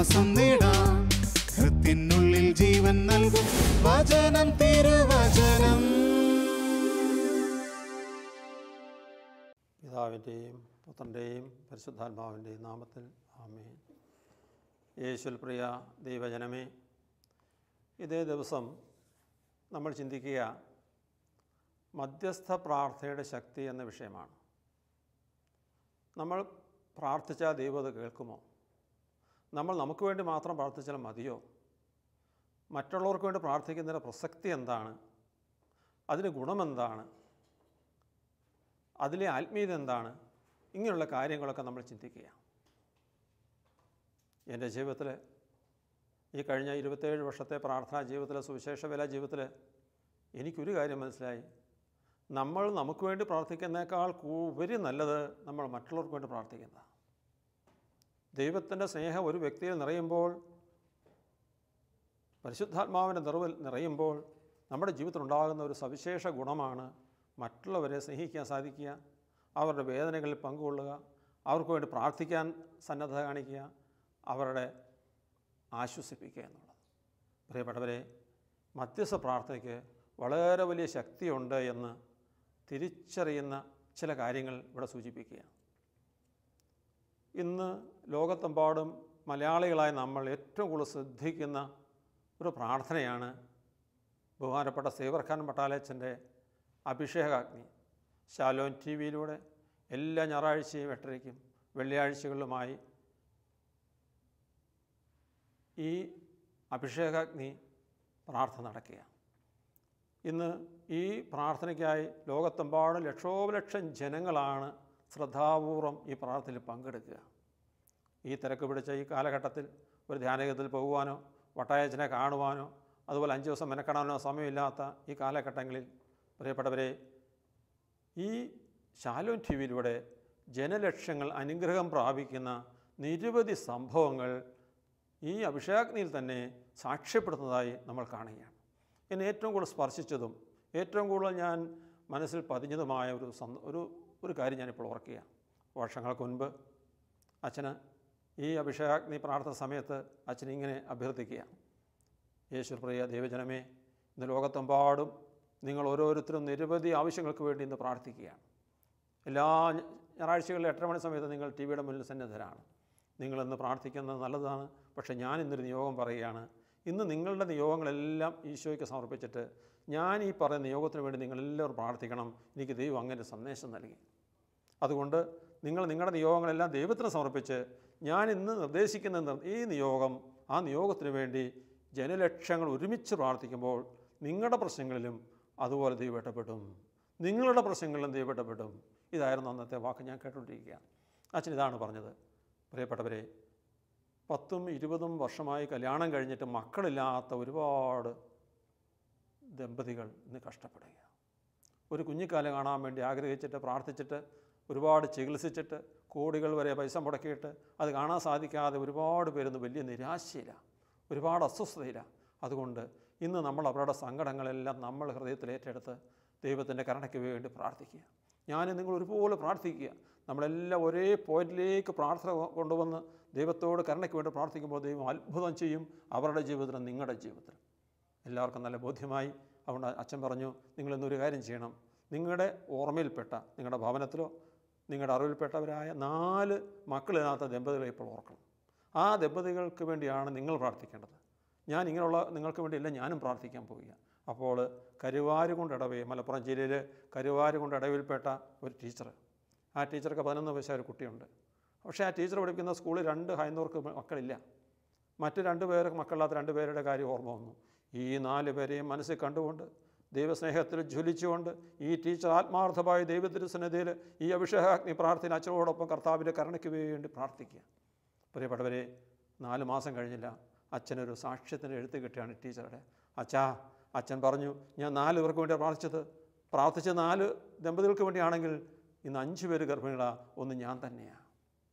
ആശ്വാസം നേടാം. ഹൃത്തിനുള്ളിൽ ജീവൻ നൽകും വചനം, തിരുവചനം. പിതാവിൻ്റെയും പുത്രൻ്റെയും പരിശുദ്ധാത്മാവിൻ്റെയും നാമത്തിൽ ആമേൻ. യേശുവിൽ പ്രിയ ദൈവജനമേ, ഇതേ ദിവസം നമ്മൾ ചിന്തിക്കുക മധ്യസ്ഥ പ്രാർത്ഥനയുടെ ശക്തി എന്ന വിഷയമാണ്. നമ്മൾ പ്രാർത്ഥിച്ചാൽ ദൈവം അത് കേൾക്കുമോ? നമ്മൾ നമുക്ക് വേണ്ടി മാത്രം പ്രാർത്ഥിച്ചാൽ മതിയോ? മറ്റുള്ളവർക്ക് വേണ്ടി പ്രാർത്ഥിക്കുന്നതിൻ്റെ പ്രസക്തി എന്താണ്? അതിന് ഗുണമെന്താണ്? അതിലെ ആത്മീയത എന്താണ്? ഇങ്ങനെയുള്ള കാര്യങ്ങളൊക്കെ നമ്മൾ ചിന്തിക്കുക. എൻ്റെ ജീവിതത്തിൽ ഈ കഴിഞ്ഞ 27 വർഷത്തെ പ്രാർത്ഥനാ ജീവിതത്തിൽ, സുവിശേഷ വേല ജീവിതത്തിൽ എനിക്കൊരു കാര്യം മനസ്സിലായി. നമ്മൾ നമുക്ക് വേണ്ടി പ്രാർത്ഥിക്കുന്നതിനേക്കാൾ ഉപരി നല്ലത് നമ്മൾ മറ്റുള്ളവർക്ക് വേണ്ടി പ്രാർത്ഥിക്കുന്നതാണ്. ദൈവത്തിൻ്റെ സ്നേഹം ഒരു വ്യക്തിയിൽ നിറയുമ്പോൾ, പരിശുദ്ധാത്മാവിൻ്റെ നിറവിൽ നിറയുമ്പോൾ നമ്മുടെ ജീവിതത്തിലുണ്ടാകുന്ന ഒരു സവിശേഷ ഗുണമാണ് മറ്റുള്ളവരെ സ്നേഹിക്കാൻ സാധിക്കുക, അവരുടെ വേദനകളിൽ പങ്കുകൊള്ളുക, അവർക്ക് വേണ്ടി പ്രാർത്ഥിക്കാൻ സന്നദ്ധത കാണിക്കുക, അവരുടെ ആശ്വസിപ്പിക്കുക എന്നുള്ളത്. പ്രിയപ്പെട്ടവരെ, മധ്യസ്ഥ പ്രാർത്ഥനയ്ക്ക് വളരെ വലിയ ശക്തിയുണ്ട് എന്ന് തിരിച്ചറിയുന്ന ചില കാര്യങ്ങൾ ഇവിടെ സൂചിപ്പിക്കുക. ഇന്ന് ലോകത്തെമ്പാടും മലയാളികളായ നമ്മൾ ഏറ്റവും കൂടുതൽ ശ്രദ്ധിക്കുന്ന ഒരു പ്രാർത്ഥനയാണ് ബഹുമാനപ്പെട്ട സേവർഖാൻ പട്ടാലച്ചൻ്റെ അഭിഷേകാഗ്നി. ശാലോം TV-യിലൂടെ എല്ലാ ഞായറാഴ്ചയും 8:30-ക്കും വെള്ളിയാഴ്ചകളിലുമായി ഈ അഭിഷേകാഗ്നി പ്രാർത്ഥന നടക്കുക. ഇന്ന് ഈ പ്രാർത്ഥനയ്ക്കായി ലോകത്തെമ്പാടും ലക്ഷോപലക്ഷം ജനങ്ങളാണ് ശ്രദ്ധാപൂർവം ഈ പ്രാർത്ഥനയിൽ പങ്കെടുക്കുക. ഈ തിരക്ക് പിടിച്ച ഈ കാലഘട്ടത്തിൽ ഒരു ധ്യാനകേന്ദ്രത്തിൽ പോകുവാനോ വട്ടായച്ചനെ കാണുവാനോ അതുപോലെ 5 ദിവസം മെനക്കെടാനോ സമയമില്ലാത്ത ഈ കാലഘട്ടങ്ങളിൽ പ്രിയപ്പെട്ടവരെ, ഈ ശാലോം TV-യിലൂടെ ജനലക്ഷങ്ങൾ അനുഗ്രഹം പ്രാപിക്കുന്ന നിരവധി സംഭവങ്ങൾ ഈ അഭിഷേകാഗ്നിയിൽ തന്നെ സാക്ഷ്യപ്പെടുത്തുന്നതായി നമ്മൾ കാണുകയാണ്. എന്നെ ഏറ്റവും കൂടുതൽ സ്പർശിച്ചതും ഏറ്റവും കൂടുതൽ ഞാൻ മനസ്സിൽ പതിഞ്ഞതുമായ ഒരു കാര്യം ഞാനിപ്പോൾ ഓർക്കുക. വർഷങ്ങൾക്ക് മുൻപ് അച്ഛന് ഈ അഭിഷേകാഗ്നി പ്രാർത്ഥന സമയത്ത് അച്ഛൻ ഇങ്ങനെ അഭ്യർത്ഥിക്കുക: യേശു പ്രിയ ദൈവജനമേ, ഇന്ന് ലോകത്തെമ്പാടും നിങ്ങൾ ഓരോരുത്തരും നിരവധി ആവശ്യങ്ങൾക്ക് വേണ്ടി ഇന്ന് പ്രാർത്ഥിക്കുകയാണ്. എല്ലാ ഞായറാഴ്ചകളിലും 8:30 മണി സമയത്ത് നിങ്ങൾ TV-യുടെ മുന്നിൽ സന്നദ്ധരാണ്. നിങ്ങളിന്ന് പ്രാർത്ഥിക്കുന്നത് നല്ലതാണ്. പക്ഷേ ഞാൻ ഇന്നൊരു നിയോഗം പറയുകയാണ്. ഇന്ന് നിങ്ങളുടെ നിയോഗങ്ങളെല്ലാം ഈശോയ്ക്ക് സമർപ്പിച്ചിട്ട് ഞാൻ ഈ പറയുന്ന നിയോഗത്തിന് വേണ്ടി നിങ്ങളെല്ലാവരും പ്രാർത്ഥിക്കണം. എനിക്ക് ദൈവം അങ്ങനെ സന്ദേശം നൽകി. അതുകൊണ്ട് നിങ്ങൾ നിങ്ങളുടെ നിയോഗങ്ങളെല്ലാം ദൈവത്തിന് സമർപ്പിച്ച് ഞാൻ ഇന്ന് നിർദ്ദേശിക്കുന്ന ഈ നിയോഗം, ആ നിയോഗത്തിന് വേണ്ടി ജനലക്ഷങ്ങൾ ഒരുമിച്ച് പ്രാർത്ഥിക്കുമ്പോൾ നിങ്ങളുടെ പ്രശ്നങ്ങളിലും അതുപോലെ ദൈവം ഇടപെടും, നിങ്ങളുടെ പ്രശ്നങ്ങളിലും ദൈവം ഇടപെടും. ഇതായിരുന്നു അന്നത്തെ വാക്ക്. ഞാൻ കേട്ടുകൊണ്ടിരിക്കുക. അച്ഛൻ ഇതാണ് പറഞ്ഞത്. പ്രിയപ്പെട്ടവരെ, 10-20 വർഷമായി കല്യാണം കഴിഞ്ഞിട്ട് മക്കളില്ലാത്ത ഒരുപാട് ദമ്പതികൾ ഇന്ന് കഷ്ടപ്പെടുക. ഒരു കുഞ്ഞിക്കാലം കാണാൻ വേണ്ടി ആഗ്രഹിച്ചിട്ട് പ്രാർത്ഥിച്ചിട്ട് ഒരുപാട് ചികിത്സിച്ചിട്ട് കോടികൾ വരെ പൈസ മുടക്കിയിട്ട് അത് കാണാൻ സാധിക്കാതെ ഒരുപാട് പേരൊന്ന് വലിയ നിരാശയിലാണ്, ഒരുപാട് അസ്വസ്ഥതയിലാണ്. അതുകൊണ്ട് ഇന്ന് നമ്മൾ അവരുടെ സങ്കടങ്ങളെല്ലാം നമ്മൾ ഹൃദയത്തിൽ ഏറ്റെടുത്ത് ദൈവത്തിൻ്റെ കരുണയ്ക്ക് വേണ്ടി പ്രാർത്ഥിക്കുക. ഞാൻ നിങ്ങൾ ഒരുപോലെ പ്രാർത്ഥിക്കുക. നമ്മളെല്ലാം ഒരേ പോയിന്റിലേക്ക് പ്രാർത്ഥന കൊണ്ടുവന്ന് ദൈവത്തോട് കരുണയ്ക്ക് വേണ്ടി പ്രാർത്ഥിക്കുമ്പോൾ ദൈവം അത്ഭുതം ചെയ്യും അവരുടെ ജീവിതത്തിലും നിങ്ങളുടെ ജീവിതത്തിലും. എല്ലാവർക്കും നല്ല ബോധ്യമായി. അതുകൊണ്ട് അച്ഛൻ പറഞ്ഞു, നിങ്ങളിന്നൊരു കാര്യം ചെയ്യണം. നിങ്ങളുടെ ഓർമ്മയിൽപ്പെട്ട, നിങ്ങളുടെ ഭവനത്തിലോ നിങ്ങളുടെ അറിവിൽപ്പെട്ടവരായ 4 മക്കളില്ലാത്ത ദമ്പതികളെ ഇപ്പോൾ ഓർക്കണം. ആ ദമ്പതികൾക്ക് വേണ്ടിയാണ് നിങ്ങൾ പ്രാർത്ഥിക്കേണ്ടത്. ഞാൻ ഇങ്ങനെയുള്ള നിങ്ങൾക്ക് വേണ്ടിയല്ല ഞാനും പ്രാർത്ഥിക്കാൻ പോവുക. അപ്പോൾ കരുവാരുകുണ്ട് ഇടവേ, മലപ്പുറം ജില്ലയിൽ കരുവാരുകുണ്ട് ഇടവിൽപ്പെട്ട ഒരു ടീച്ചർ, ആ ടീച്ചർക്ക് 11 വയസ്സായ ഒരു കുട്ടിയുണ്ട്. പക്ഷേ ആ ടീച്ചർ പഠിക്കുന്ന സ്കൂളിൽ 2 ഹൈന്ദവർക്ക് മക്കളില്ല. മറ്റ് 2 പേർക്ക് മക്കളില്ലാത്ത 2 പേരുടെ കാര്യം ഓർമ്മ വന്നു. ഈ 4 പേരെയും മനസ്സിൽ കണ്ടുകൊണ്ട് ദൈവസ്നേഹത്തിൽ ജ്വലിച്ചുകൊണ്ട് ഈ ടീച്ചർ ആത്മാർത്ഥമായി ദൈവത്തിൻ്റെ സന്നിധിയിൽ ഈ അഭിഷേകാഗ്നി പ്രാർത്ഥന അച്ഛനോടൊപ്പം കർത്താവിൻ്റെ കരുണയ്ക്ക് വേണ്ടി പ്രാർത്ഥിക്കുക. പ്രിയപ്പെട്ടവരെ, 4 മാസം കഴിഞ്ഞില്ല, അച്ഛനൊരു സാക്ഷ്യത്തിൻ്റെ എഴുത്ത് കിട്ടുകയാണ് ടീച്ചറുടെ. അച്ഛൻ പറഞ്ഞു, ഞാൻ 4 പേർക്ക് വേണ്ടിയാണ് പ്രാർത്ഥിച്ച 4 ദമ്പതികൾക്ക് വേണ്ടിയാണെങ്കിൽ ഇന്ന് 5 പേര് ഗർഭിണികളാണ്, ഒന്ന് ഞാൻ തന്നെയാണ്.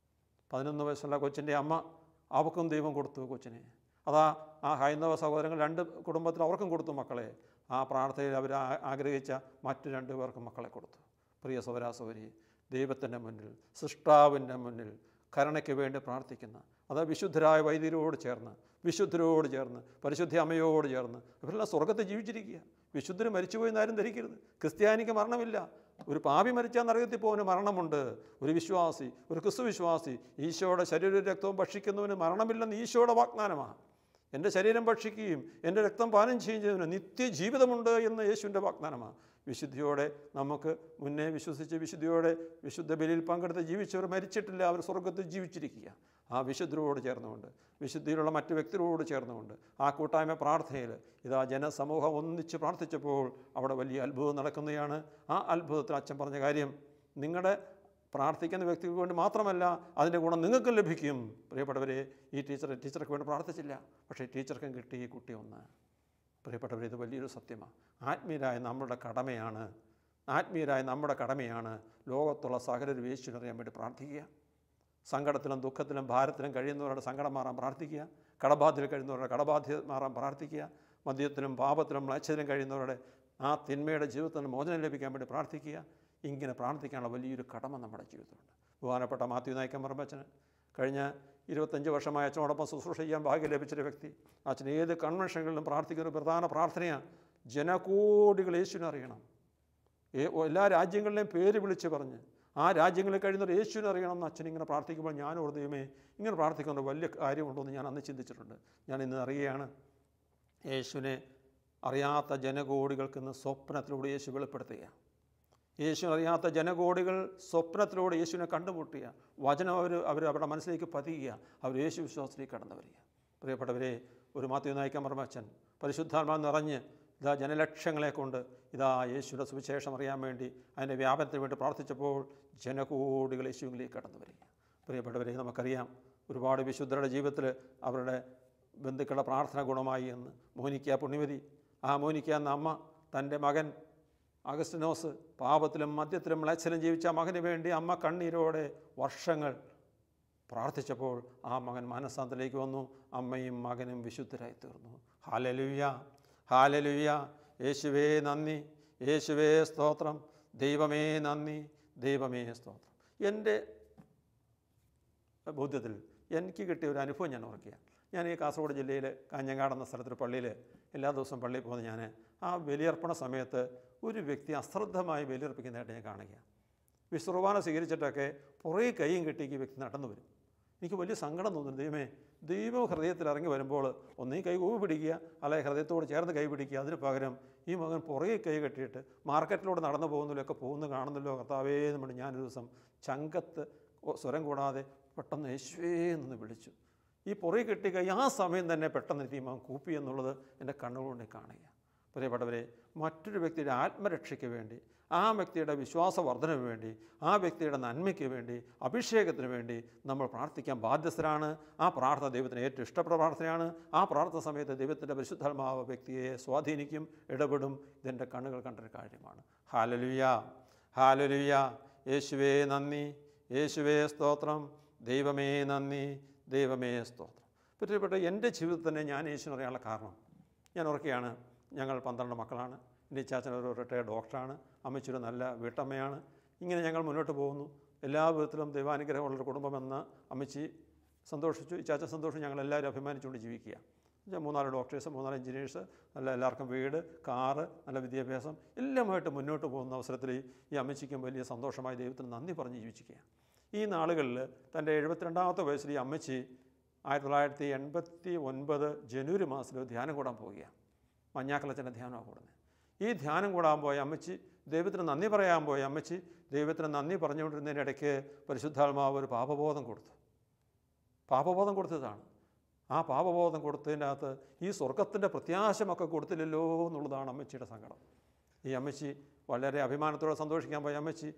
11 വയസ്സുള്ള കൊച്ചിൻ്റെ അമ്മ, അവർക്കും ദൈവം കൊടുത്തു കൊച്ചിനെ. ആ ഹൈന്ദവ സഹോദരങ്ങൾ 2 കുടുംബത്തിൽ അവർക്കും കൊടുത്തു മക്കളെ. ആ പ്രാർത്ഥനയിൽ അവർ ആഗ്രഹിച്ച മറ്റു 2 പേർക്കും മക്കളെ കൊടുത്തു. പ്രിയ സഹോദരീ, ദൈവത്തിൻ്റെ മുന്നിൽ, സൃഷ്ടാവിൻ്റെ മുന്നിൽ കരുണയ്ക്ക് വേണ്ടി പ്രാർത്ഥിക്കുന്ന, അത് വിശുദ്ധരായ വൈദ്യരോട് ചേർന്ന്, വിശുദ്ധരോട് ചേർന്ന്, പരിശുദ്ധ അമ്മയോട് ചേർന്ന് ഇവരെല്ലാം സ്വർഗത്തിൽ ജീവിച്ചിരിക്കുക. വിശുദ്ധർ മരിച്ചുപോയെന്ന് ആരും ധരിക്കരുത്. ക്രിസ്ത്യാനിക്ക് മരണമില്ല. ഒരു പാപി മരിച്ചാൽ നരകത്തിൽ പോകുന്നതിന് മരണമുണ്ട്. ഒരു വിശ്വാസി, ഒരു ക്രിസ്തു വിശ്വാസി ഈശോയുടെ ശരീരവും രക്തവും ഭക്ഷിക്കുന്നവന് മരണമില്ലെന്ന് ഈശോയുടെ വാഗ്ദാനമാണ്. എൻ്റെ ശരീരം ഭക്ഷിക്കുകയും എൻ്റെ രക്തം പാനം ചെയ്യുന്നതിന് നിത്യജീവിതമുണ്ട് എന്ന് യേശുവിൻ്റെ വാഗ്ദാനമാണ്. വിശുദ്ധിയോടെ നമുക്ക് മുന്നേ വിശ്വസിച്ച് വിശുദ്ധിയോടെ വിശുദ്ധ ബലിയിൽ പങ്കെടുത്ത് ജീവിച്ചവർ മരിച്ചിട്ടില്ല, അവർ സ്വർഗത്തിൽ ജീവിച്ചിരിക്കുക. ആ വിശുദ്ധരോട് ചേർന്നുകൊണ്ട്, വിശുദ്ധിയിലുള്ള മറ്റ് വ്യക്തികളോട് ചേർന്നുകൊണ്ട് ആ കൂട്ടായ്മ പ്രാർത്ഥനയിൽ ഇതാ ജനസമൂഹം ഒന്നിച്ച് പ്രാർത്ഥിച്ചപ്പോൾ അവിടെ വലിയ അത്ഭുതം നടക്കുന്നതാണ്. ആ അത്ഭുതത്തിൽ അച്ഛൻ പറഞ്ഞ കാര്യം, നിങ്ങളുടെ പ്രാർത്ഥിക്കുന്ന വ്യക്തികൾക്ക് വേണ്ടി മാത്രമല്ല, അതിൻ്റെ ഗുണം നിങ്ങൾക്കും ലഭിക്കും. പ്രിയപ്പെട്ടവരെ, ഈ ടീച്ചർക്ക് വേണ്ടി പ്രാർത്ഥിച്ചില്ല, പക്ഷേ ടീച്ചർക്കും കിട്ടി ഈ കുട്ടി ഒന്ന്. പ്രിയപ്പെട്ടവരെ, ഇത് വലിയൊരു സത്യമാണ്. ആത്മീയരായ നമ്മുടെ കടമയാണ് ലോകത്തുള്ള സകലരും യേശുവിനെ അറിയാൻ വേണ്ടി പ്രാർത്ഥിക്കുക. സങ്കടത്തിലും ദുഃഖത്തിലും ഭാരത്തിലും കഴിയുന്നവരുടെ സങ്കടം മാറാൻ പ്രാർത്ഥിക്കുക. കടബാധ്യതയിൽ കഴിയുന്നവരുടെ കടബാധ്യത മാറാൻ പ്രാർത്ഥിക്കുക. മദ്യത്തിലും പാപത്തിലും മ്ലേച്ഛതയിലും കഴിയുന്നവരുടെ ആ തിന്മയുടെ ജീവിതത്തിന് മോചനം ലഭിക്കാൻ വേണ്ടി പ്രാർത്ഥിക്കുക. ഇങ്ങനെ പ്രാർത്ഥിക്കാനുള്ള വലിയൊരു കടമ നമ്മുടെ ജീവിതത്തിലുണ്ട്. ബഹുമാനപ്പെട്ട മാത്യു നായിക്കൻ പറമ്പച്ചന് കഴിഞ്ഞ 25 വർഷമായി അച്ഛനോടൊപ്പം ശുശ്രൂഷ ചെയ്യാൻ ഭാഗ്യം ലഭിച്ചൊരു വ്യക്തി. അച്ഛൻ ഏത് കൺവെൻഷനുകളിലും പ്രാർത്ഥിക്കുന്ന ഒരു പ്രധാന പ്രാർത്ഥനയാണ് ജനകോടികൾ യേശുവിനെ അറിയണം. എല്ലാ രാജ്യങ്ങളിലെയും പേര് വിളിച്ച് പറഞ്ഞ് ആ രാജ്യങ്ങളിൽ കഴിയുന്നവർ യേശുവിനെ അറിയണം എന്ന് അച്ഛൻ ഇങ്ങനെ പ്രാർത്ഥിക്കുമ്പോൾ ഞാൻ ഓർ ദൈവമേ, ഇങ്ങനെ പ്രാർത്ഥിക്കുന്ന വലിയ കാര്യമുണ്ടോ എന്ന് ഞാൻ അന്ന് ചിന്തിച്ചിട്ടുണ്ട്. ഞാൻ ഇന്ന് അറിയുകയാണ്, യേശുവിനെ അറിയാത്ത ജനകോടികൾക്ക് ഇന്ന് സ്വപ്നത്തിലൂടെ യേശു വെളിപ്പെടുത്തുകയാണ്. യേശു അറിയാത്ത ജനകോടികൾ സ്വപ്നത്തിലൂടെ യേശുവിനെ കണ്ടുമുട്ടുക, വചനം അവരുടെ മനസ്സിലേക്ക് പതിയുക, അവർ യേശു വിശ്വാസത്തിലേക്ക് കടന്നു വരിക. പ്രിയപ്പെട്ടവരെ, ഒരു മാത്യു നായിക്കൻ പറമ്പച്ചൻ പരിശുദ്ധാത്മാവ് നിറഞ്ഞ് ഇതാ ജനലക്ഷങ്ങളെ കൊണ്ട് ഇതാ യേശുവിൻ്റെ സുവിശേഷം അറിയാൻ വേണ്ടി അതിൻ്റെ വ്യാപനത്തിന് വേണ്ടി പ്രാർത്ഥിച്ചപ്പോൾ ജനകോടികൾ യേശുവിലേക്ക് കടന്നു വരിക. പ്രിയപ്പെട്ടവരെ, നമുക്കറിയാം ഒരുപാട് വിശുദ്ധരുടെ ജീവിതത്തിൽ അവരുടെ ബന്ധുക്കളുടെ പ്രാർത്ഥന ഗുണമായി എന്ന്. മോനിക്ക പുണ്യവതി, ആ മോനിക്ക എന്ന അമ്മ തൻ്റെ മകൻ അഗസ്റ്റിനോസ് പാപത്തിലും മദ്യത്തിലും മ്ലേച്ഛതയിലും ജീവിച്ച മകന് വേണ്ടി അമ്മ കണ്ണീരോടെ വർഷങ്ങൾ പ്രാർത്ഥിച്ചപ്പോൾ ആ മകൻ മാനസാന്തരത്തിലേക്ക് വന്നു. അമ്മയും മകനും വിശുദ്ധരായി തീർന്നു. Hallelujah, hallelujah. യേശുവേ നന്ദി, യേശുവേ സ്തോത്രം, ദൈവമേ നന്ദി, ദൈവമേ സ്തോത്രം. എൻ്റെ ബോധ്യത്തിൽ എനിക്ക് കിട്ടിയ ഒരു അനുഭവം ഞാൻ ഓർക്കുക. ഞാൻ ഈ കാസർഗോഡ് ജില്ലയിൽ കാഞ്ഞങ്ങാട് എന്ന സ്ഥലത്തൊരു പള്ളിയിൽ എല്ലാ ദിവസവും പള്ളിയിൽ പോകുന്ന ഞാൻ ആ ബലിയർപ്പണ സമയത്ത് ഒരു വ്യക്തി അശ്രദ്ധമായി ബലിയർപ്പിക്കുന്നതായിട്ട് ഞാൻ കാണുകയാണ്. വിശ്രുവാന സ്വീകരിച്ചിട്ടൊക്കെ പുറകെ കൈയും കെട്ടി ഈ വ്യക്തി നടന്നു വരും. എനിക്ക് വലിയ സങ്കടം തോന്നുന്നു. ദൈവം ഹൃദയത്തിൽ ഇറങ്ങി വരുമ്പോൾ ഒന്നീ കൈ കൂവി പിടിക്കുക, അല്ലെങ്കിൽ ഹൃദയത്തോട് ചേർന്ന് കൈ പിടിക്കുക. അതിന് പകരം ഈ മകൻ പുറകെ കൈ കെട്ടിയിട്ട് മാർക്കറ്റിലൂടെ നടന്നു പോകുന്നതിലൊക്കെ പോകുന്നു കാണുന്നല്ലോ. കർത്താവേ നമ്മൾ ഞാനൊരു ദിവസം ചങ്കത്ത് സ്വരം കൂടാതെ പെട്ടെന്ന് യേശുവേ എന്ന് വിളിച്ചു. ഈ പുറകെ കെട്ടി കൈ ആ സമയം തന്നെ പെട്ടെന്ന് ഈ മകൻ കൂപ്പി എന്നുള്ളത് എൻ്റെ കണ്ണുകൊണ്ട് കാണുക. പ്രിയപ്പെട്ടവരെ, മറ്റൊരു വ്യക്തിയുടെ ആത്മരക്ഷയ്ക്ക് വേണ്ടി, ആ വ്യക്തിയുടെ വിശ്വാസവർദ്ധനവിന് വേണ്ടി, ആ വ്യക്തിയുടെ നന്മയ്ക്ക് വേണ്ടി, അഭിഷേകത്തിന് വേണ്ടി നമ്മൾ പ്രാർത്ഥിക്കാൻ ബാധ്യസ്ഥരാണ്. ആ പ്രാർത്ഥന ദൈവത്തിന് ഏറ്റവും ഇഷ്ടപ്പെട്ട പ്രാർത്ഥനയാണ്. ആ പ്രാർത്ഥന സമയത്ത് ദൈവത്തിൻ്റെ പരിശുദ്ധാത്മാവ് വ്യക്തിയെ സ്വാധീനിക്കും, ഇടപെടും. ഇതെൻ്റെ കണ്ണുകൾ കണ്ടൊരു കാര്യമാണ്. Hallelujah, hallelujah. യേശുവേ നന്ദി, യേശുവേ സ്തോത്രം, ദൈവമേ നന്ദി, ദൈവമേ സ്തോത്രം. പ്രിയപ്പെട്ട എൻ്റെ ജീവിതത്തിൽ തന്നെ ഞാൻ യേശുവിനെ അറിയാനുള്ള കാരണം ഞാൻ ഓർക്കുകയാണ്. ഞങ്ങൾ 12 മക്കളാണ്. എൻ്റെ ഇച്ചാച്ചൻ ഒരു റിട്ടയർഡ് ഡോക്ടറാണ്, അമ്മച്ചൊരു നല്ല വീട്ടമ്മയാണ്. ഇങ്ങനെ ഞങ്ങൾ മുന്നോട്ട് പോകുന്നു. എല്ലാ വിധത്തിലും ദൈവാനുഗ്രഹമുള്ളൊരു കുടുംബമെന്ന് അമ്മച്ചി സന്തോഷിച്ചു, ഇച്ചാച്ചൻ സന്തോഷം. ഞങ്ങളെല്ലാവരും അഭിമാനിച്ചുകൊണ്ട് ജീവിക്കുക. 3-4 ഡോക്ടേഴ്സ്, 3-4 എഞ്ചിനീയേഴ്സ്, നല്ല എല്ലാവർക്കും വീട്, കാറ്, നല്ല വിദ്യാഭ്യാസം എല്ലാമായിട്ട് മുന്നോട്ട് പോകുന്ന അവസരത്തിൽ ഈ അമ്മച്ചിക്കും വലിയ സന്തോഷമായി ദൈവത്തിന് നന്ദി പറഞ്ഞ് ജീവിക്കുക. ഈ നാളുകളിൽ തൻ്റെ 72ാമത്തെ വയസ്സിൽ ഈ അമ്മച്ചി 1989 ജനുവരി മാസത്തിൽ ധ്യാനം കൂടാൻ പോവുകയാണ്. മഞ്ഞാക്കലച്ചൻ്റെ ധ്യാനമാണ് കൂടുന്നത്. ഈ ധ്യാനം കൂടാൻ പോയ അമ്മച്ചി, ദൈവത്തിന് നന്ദി പറയാൻ പോയ അമ്മച്ചി, ദൈവത്തിന് നന്ദി പറഞ്ഞുകൊണ്ടിരുന്നതിനിടയ്ക്ക് പരിശുദ്ധാത്മാവ് ഒരു പാപബോധം കൊടുത്തതാണ്. ആ പാപബോധം കൊടുത്തതിൻ്റെ അകത്ത് ഈ സ്വർഗത്തിൻ്റെ പ്രത്യാശമൊക്കെ കൊടുത്തില്ലല്ലോ എന്നുള്ളതാണ് അമ്മച്ചിയുടെ സങ്കടം. ഈ അമ്മച്ചി വളരെ അഭിമാനത്തോടെ സന്തോഷിക്കാൻ പോയ അമ്മച്ചി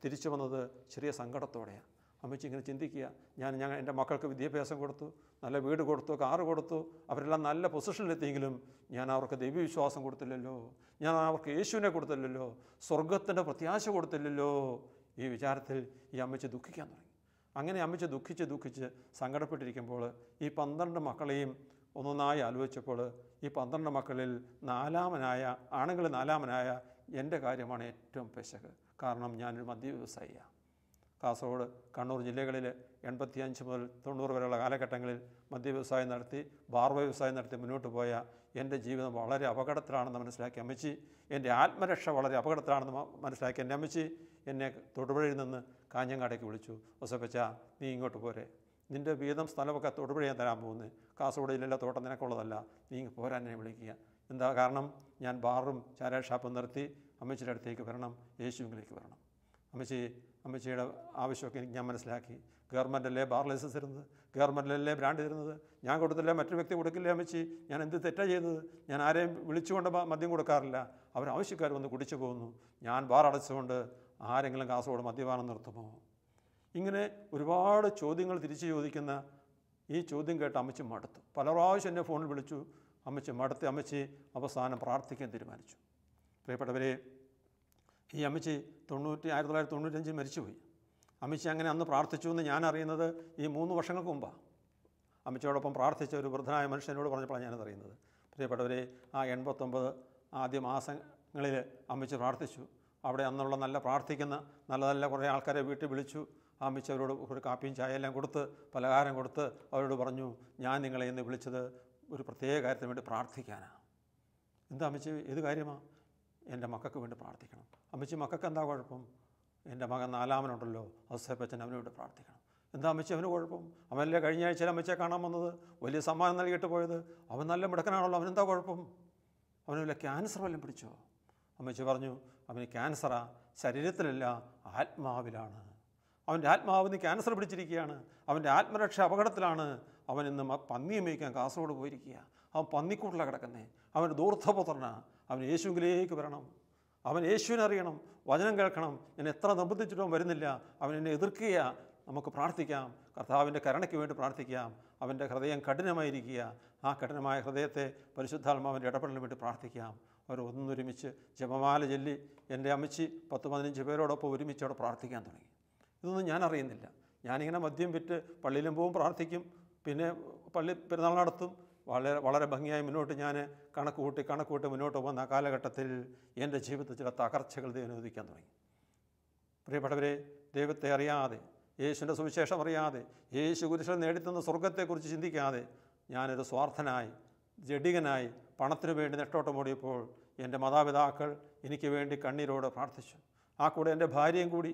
തിരിച്ചു വന്നത് ചെറിയ സങ്കടത്തോടെയാണ്. അമ്മച്ചി ഇങ്ങനെ ചിന്തിക്കുക, ഞാൻ എൻ്റെ മക്കൾക്ക് വിദ്യാഭ്യാസം കൊടുത്തു, നല്ല വീട് കൊടുത്തു, കാറ് കൊടുത്തു, അവരെല്ലാം നല്ല പൊസിഷനിലെത്തിയെങ്കിലും ഞാൻ അവർക്ക് ദൈവവിശ്വാസം കൊടുത്തില്ലല്ലോ, ഞാൻ അവർക്ക് യേശുവിനെ കൊടുത്തില്ലല്ലോ, സ്വർഗത്തിൻ്റെ പ്രത്യാശ കൊടുത്തില്ലല്ലോ. ഈ വിചാരത്തിൽ ഈ അമ്മച്ചി ദുഃഖിക്കാൻ തുടങ്ങി. അങ്ങനെ അമ്മച്ചി ദുഃഖിച്ച് സങ്കടപ്പെട്ടിരിക്കുമ്പോൾ ഈ 12 മക്കളെയും ഒന്നൊന്നായി ആലോചിച്ചപ്പോൾ ഈ 12 മക്കളിൽ ആണുങ്ങളിൽ 4-ാമനായ എൻ്റെ കാര്യമാണ് ഏറ്റവും പെശക്. കാരണം ഞാനൊരു മദ്യ വ്യവസായിയാണ്. കാസർഗോഡ്, കണ്ണൂർ ജില്ലകളിൽ 85 മുതൽ 90 വരെയുള്ള കാലഘട്ടങ്ങളിൽ മദ്യവ്യവസായം നടത്തി, ബാർ വ്യവസായം നടത്തി മുന്നോട്ട് പോയ എൻ്റെ ജീവിതം വളരെ അപകടത്തിലാണെന്ന് മനസ്സിലാക്കി അമ്മച്ചി, എൻ്റെ ആത്മരക്ഷ വളരെ അപകടത്തിലാണെന്ന് മനസ്സിലാക്കി എൻ്റെ അമ്മച്ചി എന്നെ തൊടുപുഴയിൽ നിന്ന് കാഞ്ഞങ്ങാടേക്ക് വിളിച്ചു. ഔസേപ്പച്ച, നീ ഇങ്ങോട്ട് പോരെ, നിൻ്റെ വീതം സ്ഥലമൊക്കെ തൊടുപുഴ ഞാൻ തരാൻ പോകുന്നത്, കാസർഗോഡ് ജില്ലയിലെ തോട്ടം നിനക്കുള്ളതല്ല, നീ ഇങ്ങ് പോരാൻ എന്നെ വിളിക്കുക. എന്താ കാരണം? ഞാൻ ബാറും ചാരായ ഷാപ്പും നിർത്തി അമ്മച്ചിയുടെ അടുത്തേക്ക് വരണം, യേശുവിലേക്ക് വരണം. അമ്മച്ചിയുടെ ആവശ്യമൊക്കെ എനിക്ക് ഞാൻ മനസ്സിലാക്കി. ഗവൺമെൻറ്റല്ലേ ബാർ ലൈസൻസ് തരുന്നത്, ഗവൺമെൻറ്റിലല്ലേ ബ്രാൻഡ് തരുന്നത്, ഞാൻ കൊടുത്തില്ലേ മറ്റൊരു വ്യക്തി കൊടുക്കില്ലേ അമ്മച്ചി? ഞാൻ എന്ത് തെറ്റാണ് ചെയ്തത്? ഞാൻ ആരെയും വിളിച്ചുകൊണ്ട് മദ്യം കൊടുക്കാറില്ല, അവരാവശ്യക്കാർ വന്ന് കുടിച്ചു പോകുന്നു. ഞാൻ ബാർ അടച്ചുകൊണ്ട് ആരെങ്കിലും കാസർഗോഡ് മദ്യപാനം നിർത്തുമോ? ഇങ്ങനെ ഒരുപാട് ചോദ്യങ്ങൾ തിരിച്ചു ചോദിക്കുന്ന ഈ ചോദ്യം കേട്ട് അമ്മച്ചി മടുത്തു. പല പ്രാവശ്യം എന്നെ ഫോണിൽ വിളിച്ചു. അമ്മച്ചി മടുത്ത് അമ്മച്ചി അവസാനം പ്രാർത്ഥിക്കാൻ തീരുമാനിച്ചു. പ്രിയപ്പെട്ടവരെ, ഈ അമ്മച്ചി 1995 മരിച്ചുപോയി. അമ്മച്ചി അങ്ങനെ അന്ന് പ്രാർത്ഥിച്ചു എന്ന് ഞാൻ അറിയുന്നത് ഈ 3 വർഷങ്ങൾക്ക് മുമ്പാണ്. അമ്മച്ചിയോടൊപ്പം പ്രാർത്ഥിച്ച ഒരു വൃദ്ധനായ മനുഷ്യനോട് പറഞ്ഞപ്പോഴാണ് ഞാനതറിയുന്നത്. പ്രിയപ്പെട്ടവരെ, ആ 89 ആദ്യ മാസങ്ങളിൽ അമ്മച്ചി പ്രാർത്ഥിച്ചു. അവിടെ അന്നുള്ള നല്ല പ്രാർത്ഥിക്കുന്ന നല്ല കുറേ ആൾക്കാരെ വീട്ടിൽ വിളിച്ചു. ആ അമ്മച്ചി അവരോട് ഒരു കാപ്പിയും ചായയെല്ലാം കൊടുത്ത് പലഹാരം കൊടുത്ത് അവരോട് പറഞ്ഞു, ഞാൻ നിങ്ങളെ ഇന്ന് വിളിച്ചത് ഒരു പ്രത്യേക കാര്യത്തിന് വേണ്ടി പ്രാർത്ഥിക്കാനാണ്. എന്താ അമ്മച്ചി, ഏത് കാര്യമാണ്? എൻ്റെ മക്കൾക്ക് വേണ്ടി പ്രാർത്ഥിക്കണം. അമ്മച്ചി, മക്കൾക്ക് എന്താ കുഴപ്പം? എൻ്റെ മകൻ 4-ാമനുണ്ടല്ലോ, ഔസേപ്പച്ചൻ, അവന് വേണ്ടി പ്രാർത്ഥിക്കണം. എന്താ അമ്മച്ചി, അവന് കുഴപ്പം? അവനല്ലേ കഴിഞ്ഞ ആഴ്ചയിൽ അമ്മച്ചിയെ കാണാൻ വന്നത്, വലിയ സമ്മാനം നൽകിയിട്ട് പോയത്? അവൻ നല്ല മിടുക്കനാണല്ലോ, അവനെന്താ കുഴപ്പം? അവന് വല്ല ക്യാൻസർ വല്ലതും പിടിച്ചോ? അമ്മച്ചി പറഞ്ഞു, അവന് ക്യാൻസറാ, ശരീരത്തിലല്ല ആത്മാവിലാണ്. അവൻ്റെ ആത്മാവിന് ക്യാൻസർ പിടിച്ചിരിക്കുകയാണ്. അവൻ്റെ ആത്മരക്ഷ അപകടത്തിലാണ്. അവൻ ഇന്ന് പന്നിയെ മേയ്ക്കാൻ കാസർഗോഡ് പോയിരിക്കുക. അവൻ പന്നിക്കൂട്ടിലാണ് കിടക്കുന്നത്. അവൻ്റെ ദൂർത്തപുത്രനാണ്. അവൻ യേശുവിലേക്ക് വരണം. അവൻ യേശുവിനെ അറിയണം, വചനം കേൾക്കണം. ഞാൻ എത്ര നിർബന്ധിച്ചിട്ടും വരുന്നില്ല. അവൻ എന്നെ എതിർക്കുക. നമുക്ക് പ്രാർത്ഥിക്കാം, കർത്താവിൻ്റെ കരുണയ്ക്ക് വേണ്ടി പ്രാർത്ഥിക്കാം. അവൻ്റെ ഹൃദയം കഠിനമായിരിക്കുക. ആ കഠിനമായ ഹൃദയത്തെ പരിശുദ്ധാത്മാവിൻ്റെ ഇടപെടലിന് വേണ്ടി പ്രാർത്ഥിക്കാം. അവർ ഒന്നൊരുമിച്ച് ജപമാല ചൊല്ലി എൻ്റെ അമ്മച്ചി 10-15 പേരോടൊപ്പം ഒരുമിച്ച് അവിടെ പ്രാർത്ഥിക്കാൻ തുടങ്ങി. ഇതൊന്നും ഞാൻ അറിയുന്നില്ല. ഞാനിങ്ങനെ മദ്യം വിറ്റ് പള്ളിയിലും പോവും, പ്രാർത്ഥിക്കും, പിന്നെ പള്ളി പെരുന്നാൾ നടത്തും. വളരെ ഭംഗിയായി മുന്നോട്ട് ഞാൻ കണക്ക് കൂട്ടി മുന്നോട്ട് പോകുന്ന ആ കാലഘട്ടത്തിൽ എൻ്റെ ജീവിതത്തിൽ ചില തകർച്ചകൾ ദൈവം അനുവദിക്കാൻ തുടങ്ങി. പ്രിയപ്പെട്ടവരെ, ദൈവത്തെ അറിയാതെ, യേശുവിൻ്റെ സുവിശേഷം അറിയാതെ, യേശു കുരിശിൽ നേടിത്തന്ന സ്വർഗത്തെക്കുറിച്ച് ചിന്തിക്കാതെ ഞാനൊരു സ്വാർത്ഥനായി, ജഡികനായി പണത്തിനു വേണ്ടി നെട്ടോട്ടമോടിയപ്പോൾ എൻ്റെ മാതാപിതാക്കൾ എനിക്ക് വേണ്ടി കണ്ണീരോടെ പ്രാർത്ഥിച്ചു. ആ കൂടെ എൻ്റെ ഭാര്യയും കൂടി.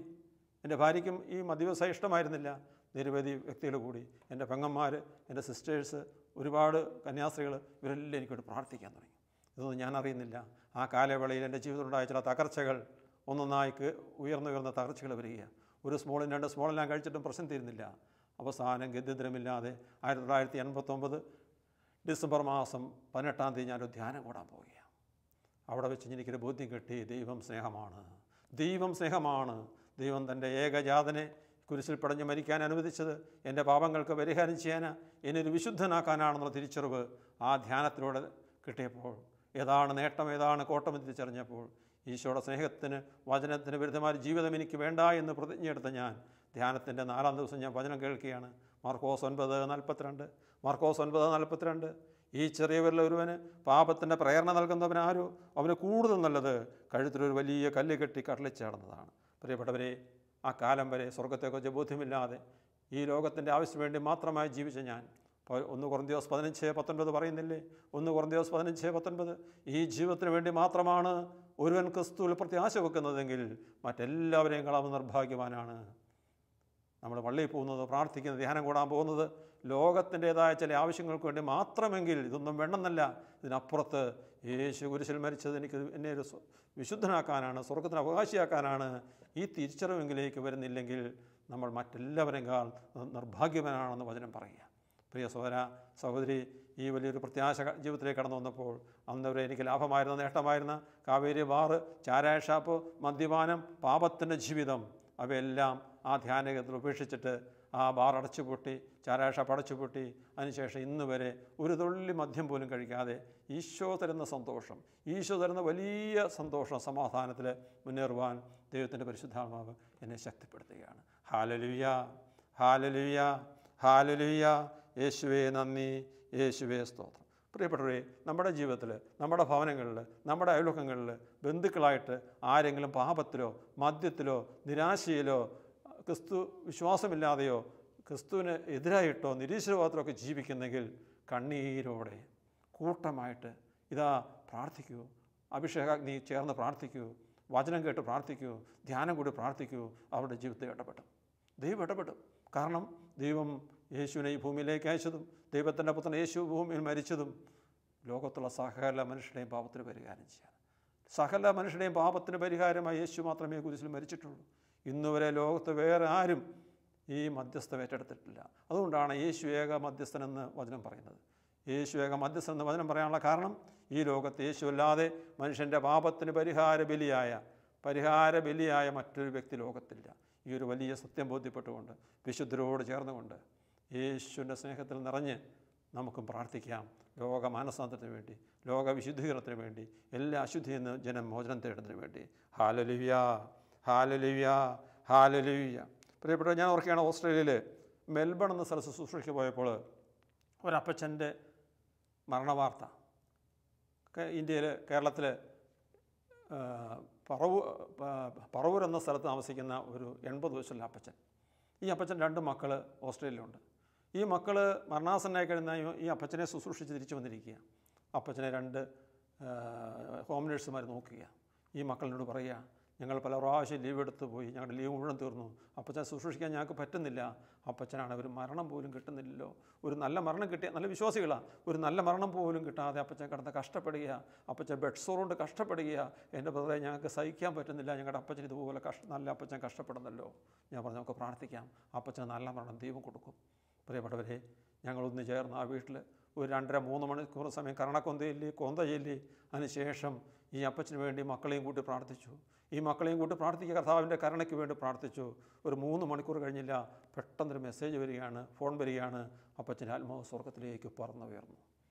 എൻ്റെ ഭാര്യയ്ക്കും ഈ മദ്യവ്യവസായം ഇഷ്ടമായിരുന്നില്ല. നിരവധി വ്യക്തികൾ കൂടി, എൻ്റെ പെങ്ങന്മാർ, എൻ്റെ സിസ്റ്റേഴ്സ്, ഒരുപാട് കന്യാസ്ത്രീകൾ, ഇവരെല്ലാം എനിക്കൊണ്ട് പ്രാർത്ഥിക്കാൻ തുടങ്ങി. ഇതൊന്നും ഞാൻ അറിയുന്നില്ല. ആ കാലവേളയിൽ എൻ്റെ ജീവിതത്തിലുണ്ടായ ചില തകർച്ചകൾ ഒന്നൊന്നായി ഉയർന്ന തകർച്ചകൾ വരിക. ഒരു സ്മോളും 2 സ്മോളെല്ലാം കഴിച്ചിട്ടും പ്രശ്നം തീരുന്നില്ല. അവസാനം ഗത്യന്തരമില്ലാതെ 1989 ഡിസംബർ മാസം 18-ാം തീയതി ഞാനൊരു ധ്യാനം കൂടാൻ പോവുകയാണ്. അവിടെ വെച്ച് എനിക്കൊരു ബോധ്യം കിട്ടി, ദൈവം സ്നേഹമാണ്. ദൈവം തൻ്റെ ഏകജാതനെ കുരിശിൽ പടഞ്ഞ് മരിക്കാൻ അനുവദിച്ചത് എൻ്റെ പാപങ്ങൾക്ക് പരിഹാരം ചെയ്യാനാ, എന്നൊരു വിശുദ്ധനാക്കാനാണെന്നുള്ള തിരിച്ചറിവ് ആ ധ്യാനത്തിലൂടെ കിട്ടിയപ്പോൾ, ഏതാണ് നേട്ടം ഏതാണ് കോട്ടമെന്ന് തിരിച്ചറിഞ്ഞപ്പോൾ, ഈശോയുടെ സ്നേഹത്തിന് വചനത്തിന് വിരുദ്ധമായ ജീവിതം എനിക്ക് വേണ്ട എന്ന് പ്രതിജ്ഞയെടുത്ത ഞാൻ ധ്യാനത്തിൻ്റെ 4-ാം ദിവസം ഞാൻ വചനം കേൾക്കുകയാണ്. മാർക്കോസ് 9:42. ഈ ചെറിയവരിൽ ഒരുവന് പാപത്തിൻ്റെ പ്രേരണ നൽകുന്നവനാരോ അവന് കൂടുതൽ നല്ലത് കഴുത്തിലൊരു വലിയ കല്ല് കെട്ടി കടലിച്ചാടുന്നതാണ്. പ്രിയപ്പെട്ടവരെ, ആ കാലം വരെ സ്വർഗത്തെക്കുറിച്ച് ബോധ്യമില്ലാതെ ഈ ലോകത്തിൻ്റെ ആവശ്യത്തിന് വേണ്ടി മാത്രമായി ജീവിച്ച ഞാൻ 1 കൊറിന്ത്യർ 15:19 പറയുന്നില്ലേ? 1 കൊറിന്ത്യർ 15:19 ഈ ജീവിതത്തിന് വേണ്ടി മാത്രമാണ് ഒരുവൻ ക്രിസ്തുവിൽ പ്രത്യാശ വെക്കുന്നതെങ്കിൽ മറ്റെല്ലാവരെയും കളവ് നിർഭാഗ്യവാനാണ്. നമ്മൾ പള്ളിയിൽ പോകുന്നത്, പ്രാർത്ഥിക്കുന്നത്, ധ്യാനം കൂടാൻ പോകുന്നത് ലോകത്തിൻ്റേതായ ചില ആവശ്യങ്ങൾക്ക് വേണ്ടി മാത്രമെങ്കിൽ ഇതൊന്നും വേണമെന്നല്ല. ഇതിനപ്പുറത്ത് യേശു കുരിശിൽ മരിച്ചത് എന്നെ ഒരു വിശുദ്ധനാക്കാനാണ്, സ്വർഗത്തിന് അവകാശിയാക്കാനാണ്. ഈ തിരിച്ചറിവെങ്കിലേക്ക് വരുന്നില്ലെങ്കിൽ നമ്മൾ മറ്റെല്ലാവരെക്കാൾ നിർഭാഗ്യവാനാണെന്ന് വചനം പറയുക. പ്രിയ സഹോദരി, ഈ വലിയൊരു പ്രത്യാശ ജീവിതത്തിലേക്ക് കടന്നു വന്നപ്പോൾ അന്നവരെ എനിക്ക് ലാഭമായിരുന്ന, നേട്ടമായിരുന്ന കാവേരി ബാറ്, ചാരായ ഷാപ്പ്, മദ്യപാനം, പാപത്തിൻ്റെ ജീവിതം, അവയെല്ലാം ആ ധ്യാനകത്തിൽ ഉപേക്ഷിച്ചിട്ട് ആ ബാർ അടച്ചുപൂട്ടി, ചാരായ ഷാപ്പ് അടച്ചുപൂട്ടി, അതിനുശേഷം ഇന്ന് വരെ ഒരു തുള്ളി മദ്യം പോലും കഴിക്കാതെ ഈശോ തരുന്ന സന്തോഷം, ഈശോ തരുന്ന വലിയ സന്തോഷം, സമാധാനത്തിൽ മുന്നേറുവാൻ ദൈവത്തിൻ്റെ പരിശുദ്ധാത്മാവ് എന്നെ ശക്തിപ്പെടുത്തുകയാണ്. Hallelujah, hallelujah, hallelujah. യേശുവേ നന്ദി, യേശുവേ സ്തോത്രം. പ്രിയപ്പെട്ടവരെ, നമ്മുടെ ജീവിതത്തിൽ, നമ്മുടെ ഭവനങ്ങളിൽ, നമ്മുടെ അയൽവക്കങ്ങളിൽ ബന്ധുക്കളായിട്ട് ആരെങ്കിലും പാപത്തിലോ മദ്യത്തിലോ നിരാശയിലോ ക്രിസ്തു വിശ്വാസമില്ലാതെയോ ക്രിസ്തുവിന് എതിരായിട്ടോ നിരീശ്വരവാദത്തിലൊക്കെ ജീവിക്കുന്നെങ്കിൽ കണ്ണീരോടെ കൂട്ടമായിട്ട് ഇതാ പ്രാർത്ഥിക്കൂ, അഭിഷേകാഗ്നി ചേർന്ന് പ്രാർത്ഥിക്കൂ, വചനം കേട്ട് പ്രാർത്ഥിക്കൂ, ധ്യാനം കൂടി പ്രാർത്ഥിക്കൂ. അവരുടെ ജീവിതത്തിൽ ഇടപെടും, ദൈവം ഇടപെടും. കാരണം ദൈവം യേശുവിനെ ഈ ഭൂമിയിലേക്ക് അയച്ചതും ദൈവത്തിൻ്റെ പുത്രൻ യേശു ഭൂമിയിൽ മരിച്ചതും ലോകത്തുള്ള സകല മനുഷ്യരുടെയും പാപത്തിന് പരിഹാരം ചെയ്യാൻ. സകല മനുഷ്യരുടെയും പാപത്തിന് പരിഹാരമായി യേശു മാത്രമേ കുരിശിൽ മരിച്ചിട്ടുള്ളൂ. ഇന്നുവരെ ലോകത്ത് വേറെ ആരും ഈ മധ്യസ്ഥം ഏറ്റെടുത്തിട്ടില്ല. അതുകൊണ്ടാണ് യേശു ഏക മധ്യസ്ഥനെന്ന് വചനം പറയുന്നത്. യേശു ഏക മധ്യസ്ഥൻ എന്ന് വചനം പറയാനുള്ള കാരണം ഈ ലോകത്ത് യേശു അല്ലാതെ മനുഷ്യൻ്റെ പാപത്തിന് പരിഹാര ബലിയായ മറ്റൊരു വ്യക്തി ലോകത്തില്ല. ഈ ഒരു വലിയ സത്യം ബോധ്യപ്പെട്ടുകൊണ്ട് വിശുദ്ധരോട് ചേർന്നുകൊണ്ട് യേശുവിൻ്റെ സ്നേഹത്തിൽ നിറഞ്ഞ് നമുക്കും പ്രാർത്ഥിക്കാം. ലോക മാനസാന്തരത്തിന് വേണ്ടി, ലോക വിശുദ്ധീകരണത്തിന് വേണ്ടി, എല്ലാ അശുദ്ധിയിൽ നിന്ന് ജനം മോചനം തേടുന്നതിന് വേണ്ടി. Hallelujah, hallelujah, hallelujah. പ്രിയപ്പെട്ട, ഞാൻ ഓർക്കുകയാണ്, ഓസ്ട്രേലിയയിൽ മെൽബൺ എന്ന സ്ഥലത്ത് ശുശ്രൂഷയ്ക്ക് പോയപ്പോൾ ഒരപ്പച്ചൻ്റെ മരണവാർത്ത ഇന്ത്യയിൽ കേരളത്തിൽ പറവൂർ എന്ന സ്ഥലത്ത് താമസിക്കുന്ന ഒരു 80 വയസ്സുള്ള അപ്പച്ചൻ. ഈ അപ്പച്ചൻ 2 മക്കൾ ഓസ്ട്രേലിയയിലുണ്ട്. ഈ മക്കൾ മരണാസന്നായി കഴിയുന്ന ഈ അപ്പച്ചനെ ശുശ്രൂഷിച്ച് തിരിച്ചു വന്നിരിക്കുക. അപ്പച്ചനെ 2 ഹോം നേഴ്സുമാർ നോക്കുക. ഈ മക്കളിനോട് പറയുക, ഞങ്ങൾ പല പ്രാവശ്യം ലീവ് എടുത്ത് പോയി, ഞങ്ങളുടെ ലീവ് മുഴുവൻ തീർന്നു, അപ്പച്ചനെ ശുശ്രൂഷിക്കാൻ ഞങ്ങൾക്ക് പറ്റുന്നില്ല. അപ്പച്ചനാണ് ഒരു മരണം പോലും കിട്ടുന്നില്ലല്ലോ. ഒരു നല്ല മരണം കിട്ടിയ നല്ല വിശ്വാസികളാണ്. ഒരു നല്ല മരണം പോലും കിട്ടാതെ അപ്പച്ചൻ കിടന്ന് കഷ്ടപ്പെടുക, അപ്പച്ചൻ ബെഡ് സോർ കൊണ്ട് കഷ്ടപ്പെടുക. എൻ്റെ ബ്രദറെ, ഞങ്ങൾക്ക് സഹിക്കാൻ പറ്റുന്നില്ല, ഞങ്ങളുടെ അപ്പച്ചൻ ഇതുപോലെ നല്ല അപ്പച്ചൻ കഷ്ടപ്പെടുന്നല്ലോ. ഞാൻ പറഞ്ഞു, നമുക്ക് പ്രാർത്ഥിക്കാം, അപ്പച്ചന് നല്ല മരണം ദൈവം കൊടുക്കും. പ്രിയപ്പെട്ടവരെ, ഞങ്ങളൊന്ന് ചേർന്ന് ആ വീട്ടിൽ ഒരു 2.5-3 മണിക്കൂർ സമയം കൊന്ത ചൊല്ലി അതിനുശേഷം ഈ അപ്പച്ചന് വേണ്ടി മക്കളെയും കൂട്ടി പ്രാർത്ഥിച്ചു. ഈ മക്കളെയും കൂട്ടി പ്രാർത്ഥിക്കുക, കർത്താവിൻ്റെ കരുണയ്ക്ക് വേണ്ടി പ്രാർത്ഥിച്ചു. ഒരു 3 മണിക്കൂർ കഴിഞ്ഞില്ല, പെട്ടെന്നൊരു മെസ്സേജ് വരികയാണ്, ഫോൺ വരികയാണ്. അപ്പച്ചൻ്റെ ആത്മാവ് സ്വർഗത്തിലേക്ക് പറന്നുയർന്നു.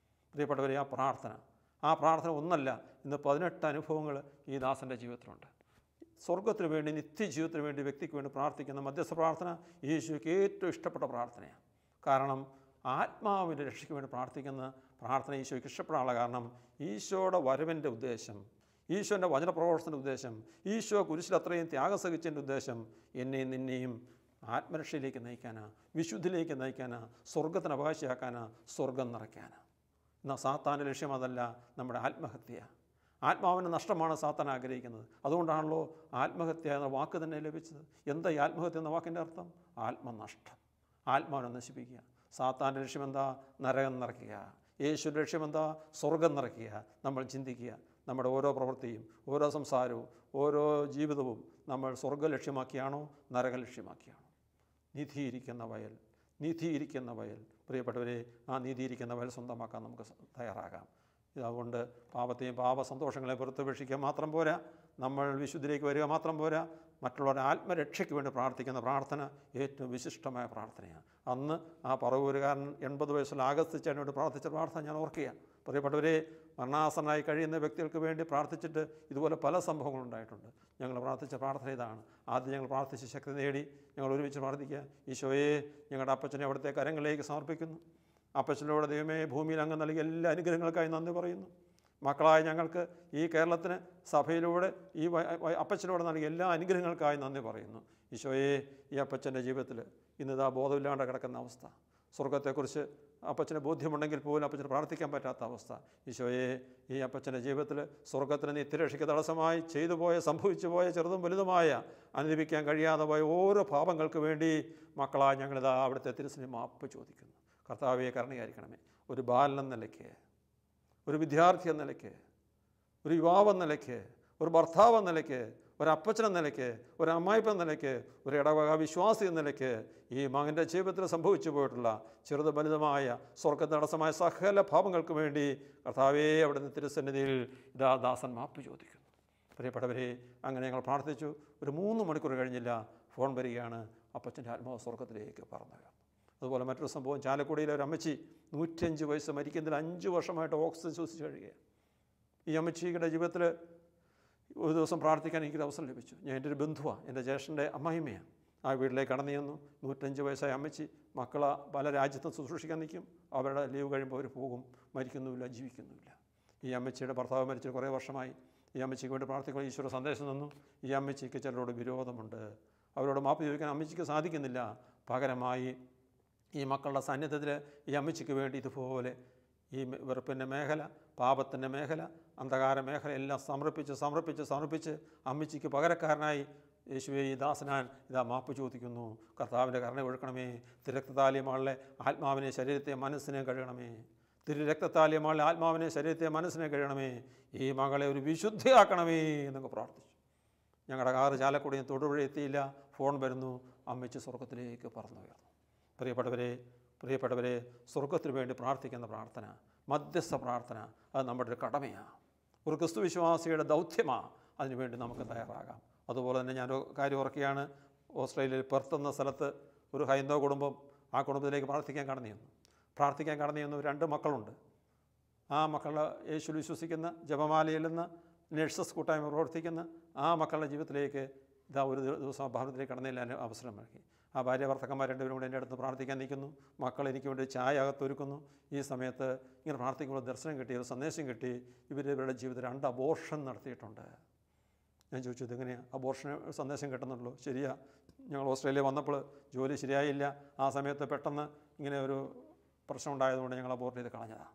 പ്രിയപ്പെട്ടവരെ, ആ പ്രാർത്ഥന ഒന്നല്ല, ഇന്ന് 18 അനുഭവങ്ങൾ ഈ ദാസൻ്റെ ജീവിതത്തിലുണ്ട്. സ്വർഗത്തിന് വേണ്ടി, നിത്യജീവിതത്തിന് വേണ്ടി, വ്യക്തിക്ക് വേണ്ടി പ്രാർത്ഥിക്കുന്ന മധ്യസ്ഥ പ്രാർത്ഥന യേശുവിക്ക് ഏറ്റവും ഇഷ്ടപ്പെട്ട പ്രാർത്ഥനയാണ്. കാരണം ആത്മാവിൻ്റെ രക്ഷയ്ക്ക് വേണ്ടി പ്രാർത്ഥിക്കുന്ന പ്രാർത്ഥന ഈശോയ്ക്ക് ഇഷ്ടപ്പെടാനുള്ള കാരണം ഈശോയുടെ വരവിൻ്റെ ഉദ്ദേശം, ഈശോൻ്റെ വചനപ്രഘോഷത്തിൻ്റെ ഉദ്ദേശം, ഈശോ കുരിശിൽ അത്രയും ത്യാഗം സഹിച്ചതിൻ്റെ ഉദ്ദേശം എന്നെയും നിന്നെയും ആത്മരക്ഷയിലേക്ക് നയിക്കാനാ, വിശുദ്ധിയിലേക്ക് നയിക്കാനാ, സ്വർഗത്തിന് അവകാശിയാക്കാനാ, സ്വർഗം നിറയ്ക്കാനാ. എന്നാൽ സാത്താൻ്റെ ലക്ഷ്യം അതല്ല, നമ്മുടെ ആത്മഹത്യ. ആത്മാവിൻ്റെ നഷ്ടമാണ് സാത്താൻ ആഗ്രഹിക്കുന്നത്. അതുകൊണ്ടാണല്ലോ ആത്മഹത്യ എന്ന വാക്ക് തന്നെ ലഭിച്ചത്. എന്താ ഈ ആത്മഹത്യ എന്ന വാക്കിൻ്റെ അർത്ഥം? ആത്മനഷ്ടം, ആത്മാവിനെ നശിപ്പിക്കുക. സാത്താൻ്റെ ലക്ഷ്യം എന്താ? നരകം നിറയ്ക്കുക. യേശുവിൻ്റെ ലക്ഷ്യം എന്താ? സ്വർഗം നിറയ്ക്കുക. നമ്മൾ ചിന്തിക്കുക, നമ്മുടെ ഓരോ പ്രവൃത്തിയും, ഓരോ സംസാരവും, ഓരോ ജീവിതവും നമ്മൾ സ്വർഗ ലക്ഷ്യമാക്കിയാണോ നരക ലക്ഷ്യമാക്കിയാണോ? നീതിയിരിക്കുന്ന വയൽ. പ്രിയപ്പെട്ടവരെ, ആ നീതിയിരിക്കുന്ന വയൽ സ്വന്തമാക്കാൻ നമുക്ക് തയ്യാറാകാം. അതുകൊണ്ട് പാപത്തെയും പാപസന്തോഷങ്ങളെ പുറത്തുപേക്ഷിക്കുക മാത്രം പോരാ, നമ്മൾ വിശുദ്ധിയിലേക്ക് വരിക മാത്രം പോരാ, മറ്റുള്ളവരുടെ ആത്മരക്ഷയ്ക്ക് വേണ്ടി പ്രാർത്ഥിക്കുന്ന പ്രാർത്ഥന ഏറ്റവും വിശിഷ്ടമായ പ്രാർത്ഥനയാണ്. അന്ന് ആ പറവൂരുകാരൻ 80 വയസ്സുള്ള ആഗസ്തിച്ചതിനോട് പ്രാർത്ഥിച്ച പ്രാർത്ഥന ഞാൻ ഓർക്കുക. പ്രിയപ്പെട്ടവരെ, മരണാസനായി കഴിയുന്ന വ്യക്തികൾക്ക് വേണ്ടി പ്രാർത്ഥിച്ചിട്ട് ഇതുപോലെ പല സംഭവങ്ങളുണ്ടായിട്ടുണ്ട്. ഞങ്ങൾ പ്രാർത്ഥിച്ച പ്രാർത്ഥന ഇതാണ്. ആദ്യം ഞങ്ങൾ പ്രാർത്ഥിച്ച് ശക്തി നേടി ഞങ്ങൾ ഒരുമിച്ച് പ്രാർത്ഥിക്കുക. ഈശോയെ, ഞങ്ങളുടെ അപ്പച്ചനെ അവിടുത്തെ കരങ്ങളിലേക്ക് സമർപ്പിക്കുന്നു. അപ്പച്ചനോട് ദൈവമേ, ഭൂമിയിൽ അങ്ങ് നൽകിയ എല്ലാ അനുഗ്രഹങ്ങൾക്കായി നന്ദി പറയുന്നു. മക്കളായ ഞങ്ങൾക്ക് ഈ കേരളത്തിന് സഭയിലൂടെ ഈ അപ്പച്ചനോട് നൽകിയ എല്ലാ അനുഗ്രഹങ്ങൾക്കായി നന്ദി പറയുന്നു. ഈശോയെ, ഈ അപ്പച്ചൻ്റെ ജീവിതത്തിൽ ഇന്നിതാ ബോധമില്ലാണ്ട് കിടക്കുന്ന അവസ്ഥ, സ്വർഗത്തെക്കുറിച്ച് അപ്പച്ചന് ബോധ്യമുണ്ടെങ്കിൽ പോലും അപ്പച്ചന് പ്രാർത്ഥിക്കാൻ പറ്റാത്ത അവസ്ഥ. ഈശോയെ, ഈ അപ്പച്ചൻ്റെ ജീവിതത്തിൽ സ്വർഗത്തിന് നിത്യരക്ഷയ്ക്ക് തടസ്സമായി സംഭവിച്ചു പോയ ചെറുതും വലുതുമായ അനുഭവിക്കാൻ കഴിയാതെ പോയ ഓരോ പാപങ്ങൾക്ക് വേണ്ടി മക്കളായ ഞങ്ങളിതാ അവിടുത്തെ തിരുസന്നിധിയിൽ മാപ്പ് ചോദിക്കുന്നു. കർത്താവെ, കരുണയായിരിക്കണമേ. ഒരു ബാലൻ എന്ന നിലയ്ക്ക്, ഒരു വിദ്യാർത്ഥി എന്ന നിലയ്ക്ക്, ഒരു യുവാവ് എന്ന നിലയ്ക്ക്, ഒരു ഭർത്താവ് എന്ന നിലയ്ക്ക്, ഒരു അപ്പച്ചനെന്ന നിലയ്ക്ക്, ഒരു അമ്മായിപ്പൻ എന്ന നിലയ്ക്ക്, ഒരു ഇടവക വിശ്വാസി എന്ന നിലയ്ക്ക് ഈ മകൻ്റെ ജീവിതത്തിൽ സംഭവിച്ചു പോയിട്ടുള്ള ചെറുതും വലുതുമായ സ്വർഗ തടസ്സമായ സകല പാപങ്ങൾക്ക് വേണ്ടി കർത്താവേ, അവിടുന്ന് തിരുസന്നിധിയിൽ ഇതാ ദാസൻ മാപ്പ് ചോദിക്കുന്നു. പ്രിയപ്പെട്ടവരെ, അങ്ങനെ ഞങ്ങൾ പ്രാർത്ഥിച്ചു. ഒരു 3 മണിക്കൂർ കഴിഞ്ഞില്ല, ഫോൺ വരികയാണ്, അപ്പച്ചൻ്റെ ആത്മാവ് സ്വർഗത്തിലേക്ക് പറന്നുയർന്നു. അതുപോലെ മറ്റൊരു സംഭവം, ചാലക്കുടിയിലെ ഒരു അമ്മച്ചി 105 വയസ്സ്, മരിക്കുന്നതിൽ 5 വർഷമായിട്ട് ഓക്സിജൻ ശ്വസിച്ച് കഴിയുക. ഈ അമ്മച്ചിയുടെ ജീവിതത്തിൽ ഒരു ദിവസം പ്രാർത്ഥിക്കാൻ എനിക്കൊരു അവസരം ലഭിച്ചു. ഞാൻ എൻ്റെ ഒരു ബന്ധുവാണ്, എൻ്റെ ജ്യേഷ്ഠൻ്റെ അമ്മായിമ്മയാണ്. ആ വീട്ടിലേക്ക് കടന്നു ചെന്നു. 105 വയസ്സായ അമ്മച്ചി, മക്കളെ പല രാജ്യത്തും ശുശ്രൂഷിക്കാൻ നിൽക്കും. അവരുടെ ലീവ് കഴിയുമ്പോൾ അവർ പോകും, മരിക്കുന്നുമില്ല, ജീവിക്കുന്നുമില്ല. ഈ അമ്മച്ചിയുടെ ഭർത്താവ് മരിച്ചിട്ട് കുറേ വർഷമായി. ഈ അമ്മച്ചിക്ക് വേണ്ടി പ്രാർത്ഥിക്കുമ്പോൾ ഈശ്വര സന്ദേശം തന്നു. ഈ അമ്മച്ചിക്ക് ചിലരോട് വിരോധമുണ്ട്, അവരോട് മാപ്പ് ചോദിക്കാൻ അമ്മച്ചിക്ക് സാധിക്കുന്നില്ല. പകരമായി ഈ മക്കളുടെ സാന്നിധ്യത്തിൽ ഈ അമ്മച്ചിക്ക് വേണ്ടി ഇതുപോലെ ഈ വെറുപ്പിൻ്റെ മേഖല, പാപത്തിൻ്റെ മേഖല, അന്ധകാര മേഖല എല്ലാം സമർപ്പിച്ച് അമ്മച്ചിക്ക് പകരക്കാരനായി യേശുവേ ഈ ദാസനാൻ ഇതാ മാപ്പ് ചോദിക്കുന്നു. കർത്താവിൻ്റെ കരുണ ഒഴുക്കണമേ. തിരുരക്തത്താലിയമാളിലെ ആത്മാവിനെ ശരീരത്തെ മനസ്സിനെ കഴുകണമേ. തിരുരക്തത്താലിയമാളിലെ ആത്മാവിനെ ശരീരത്തെ മനസ്സിനെ കഴുകണമേ. ഈ മകളെ ഒരു വിശുദ്ധിയാക്കണമേ എന്നൊക്കെ പ്രാർത്ഥിച്ചു. ഞങ്ങളുടെ കാറ് ചാലക്കുടിയും തൊടുപുഴ എത്തിയില്ല. ഫോൺ വരുന്നു, അമ്മച്ചി സ്വർഗത്തിലേക്ക് പറന്നുയർന്നു. പ്രിയപ്പെട്ടവരെ സ്വർഗത്തിന് വേണ്ടി പ്രാർത്ഥിക്കുന്ന പ്രാർത്ഥന, മധ്യസ്ഥ പ്രാർത്ഥന, അത് നമ്മുടെ ഒരു കടമയാണ്, ഒരു ക്രിസ്തു വിശ്വാസിയുടെ ദൗത്യമാണ്. അതിനുവേണ്ടി നമുക്ക് തയ്യാറാകാം. അതുപോലെ തന്നെ ഞാനൊരു കാര്യം ഓർക്കുകയാണ്. ഓസ്ട്രേലിയയിൽ പെർത്ത് എന്ന സ്ഥലത്ത് ഒരു ഹൈന്ദവ കുടുംബം, ആ കുടുംബത്തിലേക്ക് പ്രാർത്ഥിക്കാൻ കടന്നു ചെന്നു. 2 മക്കളുണ്ട്. ആ മക്കളെ യേശുവിൽ വിശ്വസിക്കുന്ന, ജപമാലയിലെന്ന, നഴ്സസ് കൂട്ടായ്മ പ്രവർത്തിക്കുന്ന ആ മക്കളുടെ ജീവിതത്തിലേക്ക് ഇതാ ഒരു ദിവസം ഭവനത്തിലേക്ക് കടന്നതിൽ അവസരം നൽകി. ആ ഭാര്യ ഭർത്താക്കന്മാർ 2 പേരും കൂടെ എൻ്റെ അടുത്ത് പ്രാർത്ഥിക്കാൻ നിൽക്കുന്നു. മക്കൾ എനിക്ക് വേണ്ടി ചായ അകത്തൊരുക്കുന്നു. ഈ സമയത്ത് ഇങ്ങനെ പ്രാർത്ഥിക്കുമ്പോൾ ദർശനം കിട്ടി, ഒരു സന്ദേശം കിട്ടി. ഇവരുടെ ജീവിതത്തിൽ 2 അബോർഷൻ നടത്തിയിട്ടുണ്ട്. ഞാൻ ചോദിച്ചു, ഇതെങ്ങനെയാണ് അബോർഷന് സന്ദേശം കിട്ടുന്നുള്ളൂ? ശരിയാ, ഞങ്ങൾ ഓസ്ട്രേലിയ വന്നപ്പോൾ ജോലി ശരിയായില്ല. ആ സമയത്ത് പെട്ടെന്ന് ഇങ്ങനെ ഒരു പ്രശ്നം ഉണ്ടായതുകൊണ്ട് ഞങ്ങൾ അബോർട്ട് ചെയ്ത് കളഞ്ഞതാണ്.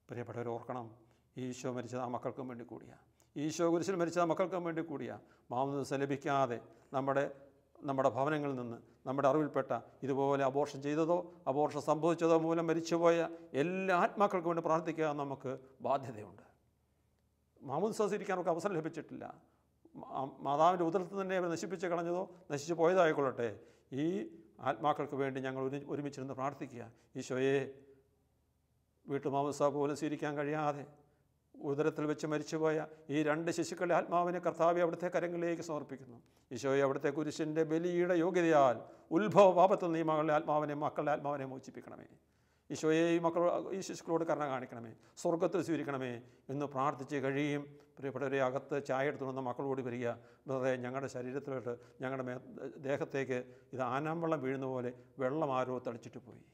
പ്രിയപ്പെട്ടവർ ഓർക്കണം, ഈശോ മരിച്ചത് ആ മക്കൾക്കും വേണ്ടി കൂടിയാണ്. ഈശോ കുരിശിൽ മരിച്ചത് ആ മക്കൾക്കും വേണ്ടി കൂടിയാണ്. മാംസം ലഭിക്കാതെ നമ്മുടെ ഭവനങ്ങളിൽ നിന്ന്, നമ്മുടെ അറിവിൽപ്പെട്ട ഇതുപോലെ അബോർഷൻ ചെയ്തതോ അബോർഷൻ സംഭവിച്ചതോ മൂലം മരിച്ചുപോയ എല്ലാ ആത്മാക്കൾക്കും വേണ്ടി പ്രാർത്ഥിക്കുക നമുക്ക് ബാധ്യതയുണ്ട്. മാമോദിസ സ്വീകരിക്കാനൊക്കെ അവസരം ലഭിച്ചിട്ടില്ല. മാതാവിൻ്റെ ഉദരത്തിൽ തന്നെ അവർ നശിപ്പിച്ച് കളഞ്ഞതോ നശിച്ചു പോയതായിക്കൊള്ളട്ടെ, ഈ ആത്മാക്കൾക്ക് വേണ്ടി ഞങ്ങൾ ഒരുമിച്ചിരുന്ന് പ്രാർത്ഥിക്കുക. ഈശോയെ, വീട്ടുമാമോദിസ പോലും സ്വീകരിക്കാൻ കഴിയാതെ ഉദരത്തിൽ വെച്ച് മരിച്ചുപോയ ഈ 2 ശിശുക്കളുടെ ആത്മാവിനെ കർത്താവെ അവിടുത്തെ കരങ്ങളിലേക്ക് സമർപ്പിക്കുന്നു. ഈശോയെ, അവിടുത്തെ കുരിശിൻ്റെ ബലിയുടെ യോഗ്യതയാൽ ഉത്ഭവ പാപത്തിൽ നിന്ന് ഈ മക്കളുടെ ആത്മാവിനെ മോചിപ്പിക്കണമേ. ഈശോയെ, ഈ ശിശുക്കളോട് കരുണ കാണിക്കണമേ, സ്വർഗത്തിൽ സ്വീകരിക്കണമേ എന്ന് പ്രാർത്ഥിച്ച് കഴിയും. പ്രിയപ്പെട്ടവരെ, അകത്ത് ചായ എടുത്തുകൊണ്ട മക്കളോട് വരിക, വെറുതെ ഞങ്ങളുടെ ശരീരത്തിലോട്ട്, ഞങ്ങളുടെ ദേഹത്തേക്ക് ഇത് ആനാമ്പള്ളം വീഴുന്ന പോലെ വെള്ളം ആരോ തളിച്ചിട്ട് പോയി.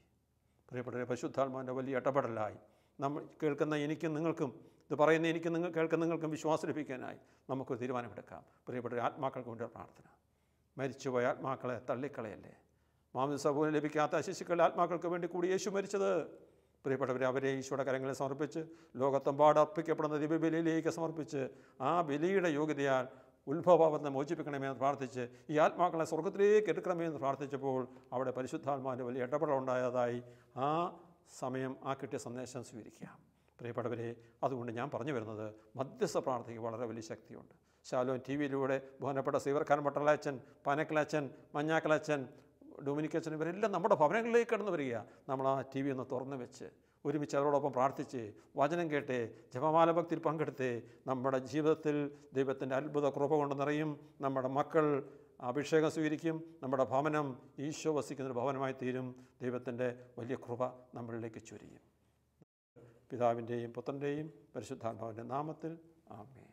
പ്രിയപ്പെട്ടവരെ, പരിശുദ്ധാത്മാവിൻ്റെ വലിയ ഇടപെടലായി നമ്മൾ കേൾക്കുന്ന എനിക്കും നിങ്ങൾക്കും, ഇത് പറയുന്ന എനിക്കും കേൾക്കുന്ന നിങ്ങൾക്കും വിശ്വാസം ലഭിക്കാനായി നമുക്കൊരു തീരുമാനമെടുക്കാം. പ്രിയപ്പെട്ടവരെ, ആത്മാക്കൾക്ക് വേണ്ടി പ്രാർത്ഥന. മരിച്ചുപോയ ആത്മാക്കളെ തള്ളിക്കളയല്ലേ. മാംസ പോലും ലഭിക്കാത്ത ശിശുക്കളുടെ ആത്മാക്കൾക്ക് വേണ്ടി കൂടി യേശു മരിച്ചത്. പ്രിയപ്പെട്ടവരെ, അവരെ ഈശോയുടെ കരങ്ങളിൽ സമർപ്പിച്ച് ലോകത്തെമ്പാട് അർപ്പിക്കപ്പെടുന്ന ദിവ്യബലിയിലേക്ക് സമർപ്പിച്ച് ആ ബലിയുടെ യോഗ്യതയാൽ ഉത്ഭവപാപത്തെ മോചിപ്പിക്കണമെന്ന് പ്രാർത്ഥിച്ച് ഈ ആത്മാക്കളെ സ്വർഗത്തിലേക്ക് എടുക്കണമെന്ന് പ്രാർത്ഥിച്ചപ്പോൾ അവിടെ പരിശുദ്ധാത്മാവിൻ്റെ വലിയ ഇടപെടലുണ്ടായതായി ആ സമയം ആ കിട്ടിയ സന്ദേശം സ്വീകരിക്കുക. പ്രിയപ്പെട്ടവരെ, അതുകൊണ്ട് ഞാൻ പറഞ്ഞു വരുന്നത്, മധ്യസ്ഥ പ്രാർത്ഥനയ്ക്ക് വളരെ വലിയ ശക്തിയുണ്ട്. ശാലോം ടി വിയിലൂടെ ബഹുമാനപ്പെട്ട സീവർഖാൻ മട്ടളച്ചൻ, പനക്കലച്ചൻ, മഞ്ഞാക്കലച്ചൻ, ഡൊമിനിക്കച്ചൻ, ഇവരെല്ലാം നമ്മുടെ ഭവനങ്ങളിലേക്ക് കടന്നു വരിക. നമ്മൾ ആ ടി വി ഒന്ന് തുറന്നു വെച്ച് ഒരുമിച്ച് അവരോടൊപ്പം പ്രാർത്ഥിച്ച് വചനം കേട്ടേ, ജപമാല ഭക്തിയിൽ പങ്കെടുത്തേ, നമ്മുടെ ജീവിതത്തിൽ ദൈവത്തിൻ്റെ അത്ഭുത കൃപ കൊണ്ട് നിറയും. നമ്മുടെ മക്കൾ അഭിഷേകം സ്വീകരിക്കും. നമ്മുടെ ഭവനം ഈശോ വസിക്കുന്നൊരു ഭവനമായി തീരും. ദൈവത്തിൻ്റെ വലിയ കൃപ നമ്മളിലേക്ക് ചൊരിയും. പിതാവിൻ്റെയും പുത്രൻ്റെയും പരിശുദ്ധാത്മാവിൻ്റെ നാമത്തിൽ ആമേൻ.